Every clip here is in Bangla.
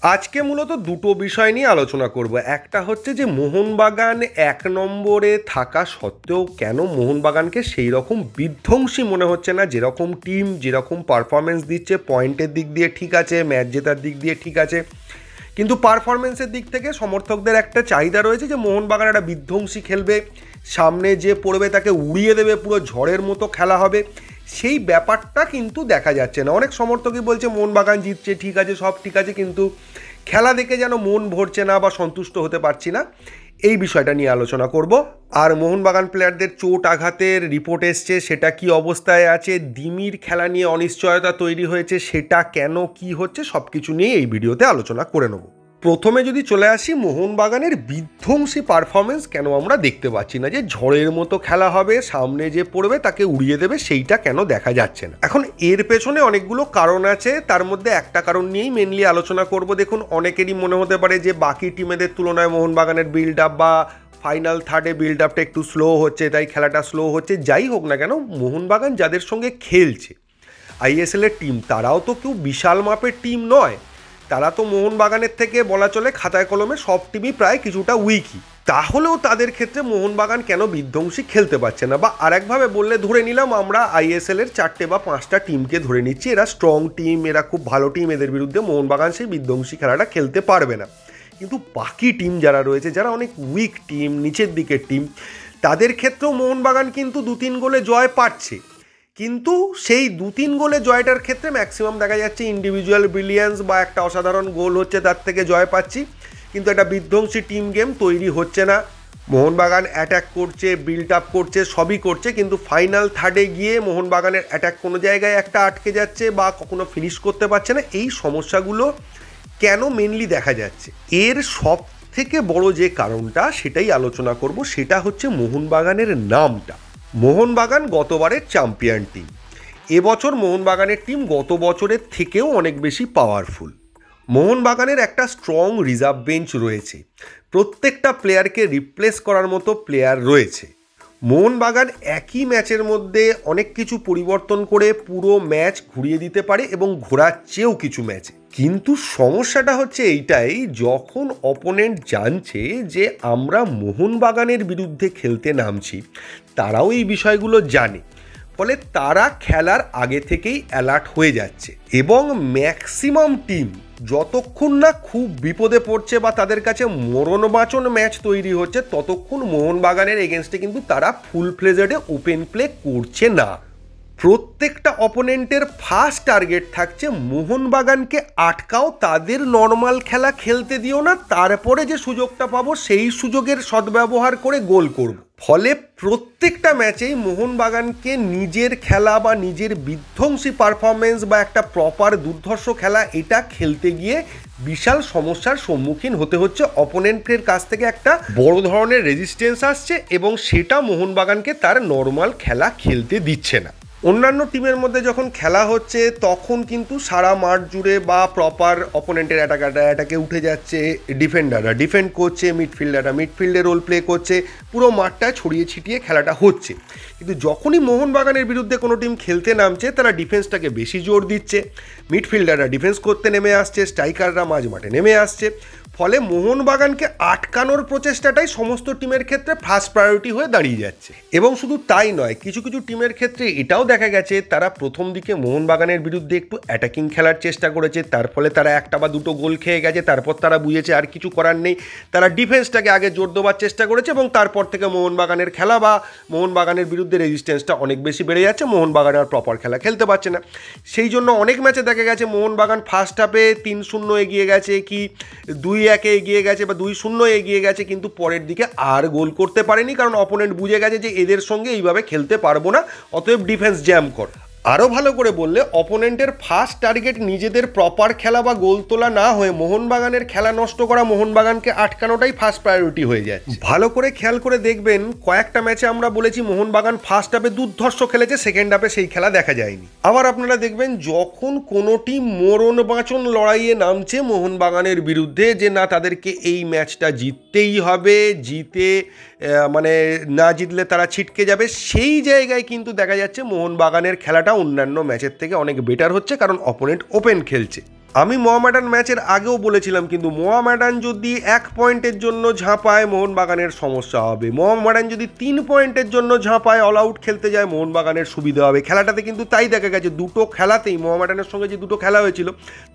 আজকে মূলত দুটো বিষয় নিয়ে আলোচনা করব। একটা হচ্ছে যে মোহনবাগান ১ নম্বরে থাকা সত্ত্বেও কেন মোহনবাগানকে সেই রকম বিধ্বংসী মনে হচ্ছে না। যেরকম টিম যেরকম পারফরমেন্স দিচ্ছে, পয়েন্টের দিক দিয়ে ঠিক আছে, ম্যাচ জেতার দিক দিয়ে ঠিক আছে, কিন্তু পারফরমেন্সের দিক থেকে সমর্থকদের একটা চাহিদা রয়েছে যে মোহনবাগান একটা বিধ্বংসী খেলবে, সামনে যে পড়বে তাকে উড়িয়ে দেবে, পুরো ঝড়ের মতো খেলা হবে। সেই ব্যাপারটা কিন্তু দেখা যাচ্ছে না। অনেক সমর্থকই বলছে মোহনবাগান জিতছে, ঠিক আছে, সব ঠিক আছে, কিন্তু খেলা দেখে যেন মন ভরছে না বা সন্তুষ্ট হতে পারছি না। এই বিষয়টা নিয়ে আলোচনা করব। আর মোহনবাগান প্লেয়ারদের চোট আঘাতের রিপোর্ট এসছে, সেটা কি অবস্থায় আছে, দিমির খেলা নিয়ে অনিশ্চয়তা তৈরি হয়েছে, সেটা কেন কি হচ্ছে, সব কিছু নিয়ে এই ভিডিওতে আলোচনা করে নেব। প্রথমে যদি চলে আসি মোহনবাগানের বিধ্বংসী পারফরমেন্স কেন আমরা দেখতে পাচ্ছি না, যে ঝড়ের মতো খেলা হবে, সামনে যে পড়বে তাকে উড়িয়ে দেবে, সেইটা কেন দেখা যাচ্ছে না। এখন এর পেছনে অনেকগুলো কারণ আছে, তার মধ্যে একটা কারণ নিয়েই মেনলি আলোচনা করব। দেখুন, অনেকেরই মনে হতে পারে যে বাকি টিমেদের তুলনায় মোহনবাগানের বিল্ড আপ বা ফাইনাল থার্ডে বিল্ড আপটা একটু স্লো হচ্ছে, তাই খেলাটা স্লো হচ্ছে। যাই হোক না কেন, মোহনবাগান যাদের সঙ্গে খেলছে আইএসএল এর টিম, তারাও তো কেউ বিশাল মাপের টিম নয়। তারা তো মোহনবাগানের থেকে বলা চলে খাতায় কলমে সব টিমই প্রায় কিছুটা উইকই। তাহলেও তাদের ক্ষেত্রে মোহনবাগান কেন বিধ্বংসী খেলতে পারছে না, বা আরেকভাবে বললে ধরে নিলাম আমরা আইএসএল এর 4টে বা 5টা টিমকে ধরে নিচ্ছি, এরা স্ট্রং টিম, এরা খুব ভালো টিম, এদের বিরুদ্ধে মোহনবাগান সেই বিধ্বংসী খেলাটা খেলতে পারবে না। কিন্তু বাকি টিম যারা রয়েছে, যারা অনেক উইক টিম, নিচের দিকের টিম, তাদের ক্ষেত্রেও মোহনবাগান কিন্তু 2-3 গোলে জয় পাচ্ছে। কিন্তু সেই 2-3 গোলে জয়টার ক্ষেত্রে ম্যাক্সিমাম দেখা যাচ্ছে ইন্ডিভিজুয়াল ব্রিলিয়ান্স বা একটা অসাধারণ গোল হচ্ছে, তার থেকে জয় পাচ্ছি, কিন্তু একটা বিধ্বংসী টিম গেম তৈরি হচ্ছে না। মোহনবাগান অ্যাটাক করছে, বিল্ড আপ করছে, সবই করছে, কিন্তু ফাইনাল থার্ডে গিয়ে মোহনবাগানের অ্যাটাক কোনো জায়গায় একটা আটকে যাচ্ছে বা কখনো ফিনিশ করতে পারছে না। এই সমস্যাগুলো কেন মেনলি দেখা যাচ্ছে, এর সব থেকে বড় যে কারণটা সেটাই আলোচনা করব। সেটা হচ্ছে মোহনবাগানের নামটা। মোহনবাগান গতবারের চ্যাম্পিয়ন টিম, এবছর মোহনবাগানের টিম গত বছরের থেকেও অনেক বেশি পাওয়ারফুল। মোহনবাগানের একটা স্ট্রং রিজার্ভ বেঞ্চ রয়েছে, প্রত্যেকটা প্লেয়ারকে রিপ্লেস করার মতো প্লেয়ার রয়েছে। মোহনবাগান একই ম্যাচের মধ্যে অনেক কিছু পরিবর্তন করে পুরো ম্যাচ ঘুরিয়ে দিতে পারে, এবং ঘোরাচ্ছেও কিছু ম্যাচে। কিন্তু সমস্যাটা হচ্ছে এইটাই, যখন অপোনেন্ট জানছে যে আমরা মোহনবাগানের বিরুদ্ধে খেলতে নামছি, তারাও এই বিষয়গুলো জানে, ফলে তারা খেলার আগে থেকেই অ্যালার্ট হয়ে যাচ্ছে। এবং ম্যাক্সিমাম টিম যতক্ষণ না খুব বিপদে পড়ছে বা তাদের কাছে মরণবাচন ম্যাচ তৈরি হচ্ছে, ততক্ষণ মোহনবাগানের এগেনস্টে কিন্তু তারা ফুল ফ্লেজেডে ওপেন প্লে করছে না। প্রত্যেকটা অপোনেন্টের ফার্স্ট টার্গেট থাকছে মোহনবাগানকে আটকাও, তাদের নর্মাল খেলা খেলতে দিও না, তারপরে যে সুযোগটা পাবো সেই সুযোগের সদ্ব্যবহার করে গোল করব। ফলে প্রত্যেকটা ম্যাচেই মোহনবাগানকে নিজের খেলা বা নিজের বিধ্বংসী পারফরমেন্স বা একটা প্রপার দুর্ধর্ষ খেলা, এটা খেলতে গিয়ে বিশাল সমস্যার সম্মুখীন হতে হচ্ছে। অপোনেন্টের কাছ থেকে একটা বড় ধরনের রেজিস্ট্যান্স আসছে, এবং সেটা মোহনবাগানকে তার নর্মাল খেলা খেলতে দিচ্ছে না। অন্যান্য টিমের মধ্যে যখন খেলা হচ্ছে, তখন কিন্তু সারা মাঠ জুড়ে বা প্রপার অপোনেন্টের অ্যাটাকে উঠে যাচ্ছে, ডিফেন্ডাররা ডিফেন্ড করছে, মিডফিল্ডাররা মিডফিল্ডে রোল প্লে করছে, পুরো মাঠটায় ছড়িয়ে ছিটিয়ে খেলাটা হচ্ছে। কিন্তু যখনই মোহনবাগানের বিরুদ্ধে কোনো টিম খেলতে নামছে, তারা ডিফেন্সটাকে বেশি জোর দিচ্ছে, মিডফিল্ডাররা ডিফেন্স করতে নেমে আসছে, স্ট্রাইকাররা মাঝ মাঠে নেমে আসছে। ফলে মোহনবাগানকে আটকানোর প্রচেষ্টাটাই সমস্ত টিমের ক্ষেত্রে ফার্স্ট প্রায়োরিটি হয়ে দাঁড়িয়ে যাচ্ছে। এবং শুধু তাই নয়, কিছু কিছু টিমের ক্ষেত্রে এটাও দেখা গেছে, তারা প্রথম দিকে মোহনবাগানের বিরুদ্ধে একটু অ্যাটাকিং খেলার চেষ্টা করেছে, তার ফলে তারা একটা বা দুটো গোল খেয়ে গেছে, তারপর তারা বুঝেছে আর কিছু করার নেই, তারা ডিফেন্সটাকে আগে জোর দেওয়ার চেষ্টা করেছে, এবং তারপর থেকে মোহনবাগানের খেলা বা মোহনবাগানের বিরুদ্ধে রেজিস্ট্যান্সটা অনেক বেশি বেড়ে যাচ্ছে, মোহনবাগান আর প্রপার খেলা খেলতে পারছে না। সেই জন্য অনেক ম্যাচে দেখা গেছে মোহনবাগান ফার্স্ট হাফে 3-0 এগিয়ে গেছে, কি 2-1 এগিয়ে গেছে বা 2-0 এগিয়ে গেছে, কিন্তু পরের দিকে আর গোল করতে পারেনি, কারণ অপোনেন্ট বুঝে গেছে যে এদের সঙ্গে এইভাবে খেলতে পারবো না, অতএব ডিফেন্স জ্যাম কর। আরও ভালো করে বললে, অপোনেন্টের ফার্স্ট টার্গেট নিজেদের প্রপার খেলা বা গোল তোলা না হয়ে মোহনবাগানের খেলা নষ্ট করা, মোহনবাগানকে আটকানোটাই ফার্স্ট প্রায়োরিটি হয়ে যায়। ভালো করে খেয়াল করে দেখবেন, কয়েকটা ম্যাচে আমরা বলেছি মোহনবাগান ফার্স্ট হাফে দুর্ধর্ষ খেলেছে, সেকেন্ড হাফে সেই খেলা দেখা যায়নি। আবার আপনারা দেখবেন, যখন কোনো টিম মরণ বাঁচন লড়াইয়ে নামছে মোহনবাগানের বিরুদ্ধে, যে না তাদেরকে এই ম্যাচটা জিততেই হবে, জিতে মানে না জিতলে তারা ছিটকে যাবে, সেই জায়গায় কিন্তু দেখা যাচ্ছে মোহনবাগানের খেলাটা অন্যান্য ম্যাচের থেকে অনেক বেটার হচ্ছে, কারণ অপোনেন্ট ওপেন খেলছে। আমি মোহামেডান ম্যাচের আগেও বলেছিলাম, কিন্তু মোহামেডান যদি 1 পয়েন্টের জন্য ঝাঁপায় মোহনবাগানের সমস্যা হবে, মোহামেডান যদি 3 পয়েন্টের জন্য ঝাঁপায় অল আউট খেলতে যায় মোহনবাগানের সুবিধা হবে। খেলাটাতে কিন্তু তাই দেখা গেছে, দুটো খেলাতেই মোহামেডানের সঙ্গে যে দুটো খেলা হয়েছিল,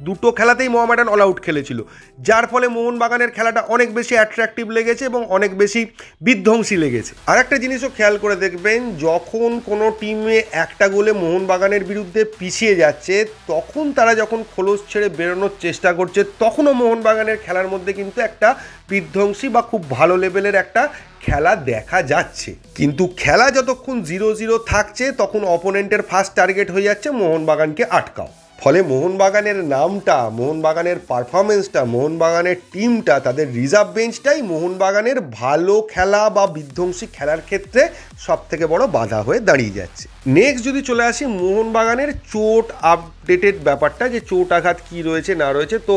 দুটো খেলাতেই মোহামেডান অল আউট খেলেছিল, যার ফলে মোহনবাগানের খেলাটা অনেক বেশি অ্যাট্রাকটিভ লেগেছে এবং অনেক বেশি বিধ্বংসী লেগেছে। আর একটা জিনিসও খেয়াল করে দেখবেন, যখন কোনো টিমে একটা গোলে মোহনবাগানের বিরুদ্ধে পিছিয়ে যাচ্ছে, তখন তারা যখন খোলস ছেড়ে বেরোনোর চেষ্টা করছে, তখনও মোহনবাগানের খেলার মধ্যে কিন্তু একটা বিধ্বংসী বা খুব ভালো লেভেলের একটা খেলা দেখা যাচ্ছে। কিন্তু খেলা যতক্ষণ 0-0 থাকছে, তখন অপোনেন্টের ফার্স্ট টার্গেট হয়ে যাচ্ছে মোহনবাগানকে আটকাও। ফলে মোহনবাগানের নামটা, মোহনবাগানের পারফরমেন্সটা, মোহনবাগানের টিমটা, তাদের রিজার্ভ বেঞ্চটাই মোহনবাগানের ভালো খেলা বা বিধ্বংসী খেলার ক্ষেত্রে সবথেকে বড় বাধা হয়ে দাঁড়িয়ে যাচ্ছে। নেক্সট যদি চলে আসি মোহনবাগানের চোট আপডেটেড ব্যাপারটা, যে চোট আঘাত কী রয়েছে না রয়েছে, তো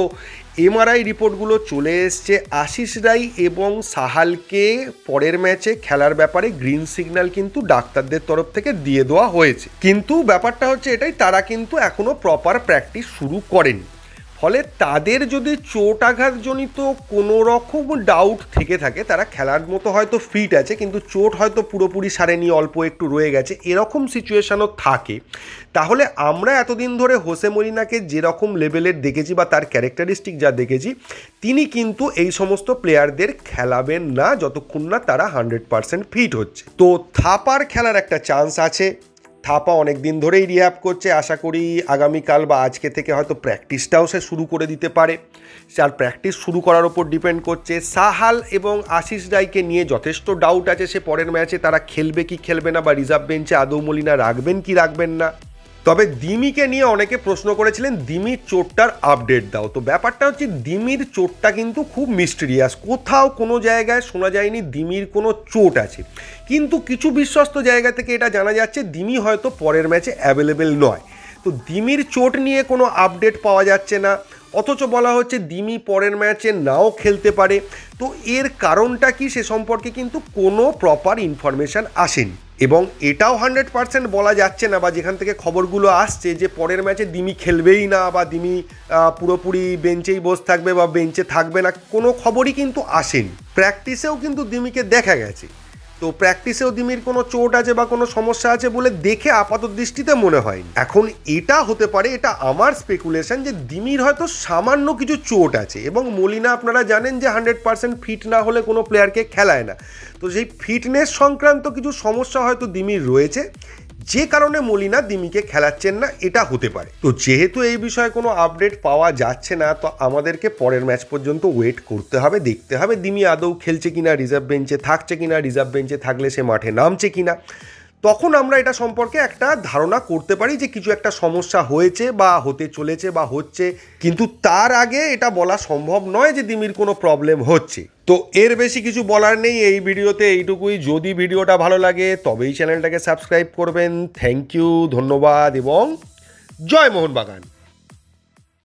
এমআরআই রিপোর্টগুলো চলে এসছে। আশিস রায় এবং সাহালকে পরের ম্যাচে খেলার ব্যাপারে গ্রিন সিগন্যাল কিন্তু ডাক্তারদের তরফ থেকে দিয়ে দেওয়া হয়েছে, কিন্তু ব্যাপারটা হচ্ছে এটাই, তারা কিন্তু এখনও প্রপার প্র্যাকটিস শুরু করেনি। ফলে তাদের যদি চোট আঘাতজনিত কোনো রকম ডাউট থেকে থাকে, তারা খেলার মতো হয়তো ফিট আছে কিন্তু চোট হয়তো পুরোপুরি সারেনি, অল্প একটু রয়ে গেছে, এরকম সিচুয়েশানও থাকে, তাহলে আমরা এতদিন ধরে হোসে মলিনাকে যেরকম লেভেলের দেখেছি বা তার ক্যারেক্টারিস্টিক যা দেখেছি, তিনি কিন্তু এই সমস্ত প্লেয়ারদের খেলাবেন না যতক্ষণ না তারা 100% ফিট হচ্ছে। তো থাপার খেলার একটা চান্স আছে। থাপা অনেক দিন ধরেই রিহ্যাব করছে, আশা করি আগামীকাল বা আজকে থেকে হয়তো প্র্যাকটিসটাও সে শুরু করে দিতে পারে। আর প্র্যাকটিস শুরু করার ওপর ডিপেন্ড করছে। সাহাল এবং আশিস রায়কে নিয়ে যথেষ্ট ডাউট আছে, সে পরের ম্যাচে তারা খেলবে কি খেলবে না, বা রিজার্ভ বেঞ্চে আদৌ মলিনা রাখবেন কি রাখবেন না। তবে দিমিকে নিয়ে অনেকে প্রশ্ন করেছিলেন, দিমির চোটটার আপডেট দাও। তো ব্যাপারটা হচ্ছে, দিমির চোটটা কিন্তু খুব মিস্টেরিয়াস, কোথাও কোনো জায়গায় শোনা যায়নি দিমির কোনো চোট আছে, কিন্তু কিছু বিশ্বস্ত জায়গা থেকে এটা জানা যাচ্ছে দিমি হয়তো পরের ম্যাচে অ্যাভেলেবেল নয়। তো দিমির চোট নিয়ে কোনো আপডেট পাওয়া যাচ্ছে না, অথচ বলা হচ্ছে দিমি পরের ম্যাচে নাও খেলতে পারে। তো এর কারণটা কি সে সম্পর্কে কিন্তু কোনো প্রপার ইনফরমেশান আসেনি, এবং এটাও 100% বলা যাচ্ছে না, বা যেখান থেকে খবরগুলো আসছে যে পরের ম্যাচে দিমি খেলবেই না বা দিমি পুরোপুরি বেঞ্চেই বসে থাকবে বা বেঞ্চে থাকবে না, কোনো খবরই কিন্তু আসেনি। প্র্যাকটিসেও কিন্তু দিমিকে দেখা গেছে, তো প্র্যাকটিসেও দিমির কোনো চোট আছে বা কোনো সমস্যা আছে বলে দেখে আপাত দৃষ্টিতে মনে হয়নি। এখন এটা হতে পারে, এটা আমার স্পেকুলেশন, যে দিমির হয়তো সামান্য কিছু চোট আছে, এবং মলিনা আপনারা জানেন যে 100% ফিট না হলে কোনো প্লেয়ারকে খেলায় না। তো সেই ফিটনেস সংক্রান্ত কিছু সমস্যা হয়তো দিমির রয়েছে, যে কারণে মলিনা দিমিকে খেলাচ্ছেন না, এটা হতে পারে। তো যেহেতু এই বিষয়ে কোনো আপডেট পাওয়া যাচ্ছে না, তো আমাদেরকে পরের ম্যাচ পর্যন্ত ওয়েট করতে হবে, দেখতে হবে দিমি আদৌ খেলছে কিনা, রিজার্ভ বেঞ্চে থাকছে কিনা, রিজার্ভ বেঞ্চে থাকলে সে মাঠে নামছে কিনা। তখন আমরা এটা সম্পর্কে একটা ধারণা করতে পারি যে কিছু একটা সমস্যা হয়েছে বা হতে চলেছে বা হচ্ছে, কিন্তু তার আগে এটা বলা সম্ভব নয় যে দিমির কোনো প্রবলেম হচ্ছে। তো এর বেশি কিছু বলার নেই এই ভিডিওতে, এইটুকুই। যদি ভিডিওটা ভালো লাগে তবেই চ্যানেলটাকে সাবস্ক্রাইব করবেন। থ্যাংক ইউ, ধন্যবাদ এবং জয় মোহনবাগান।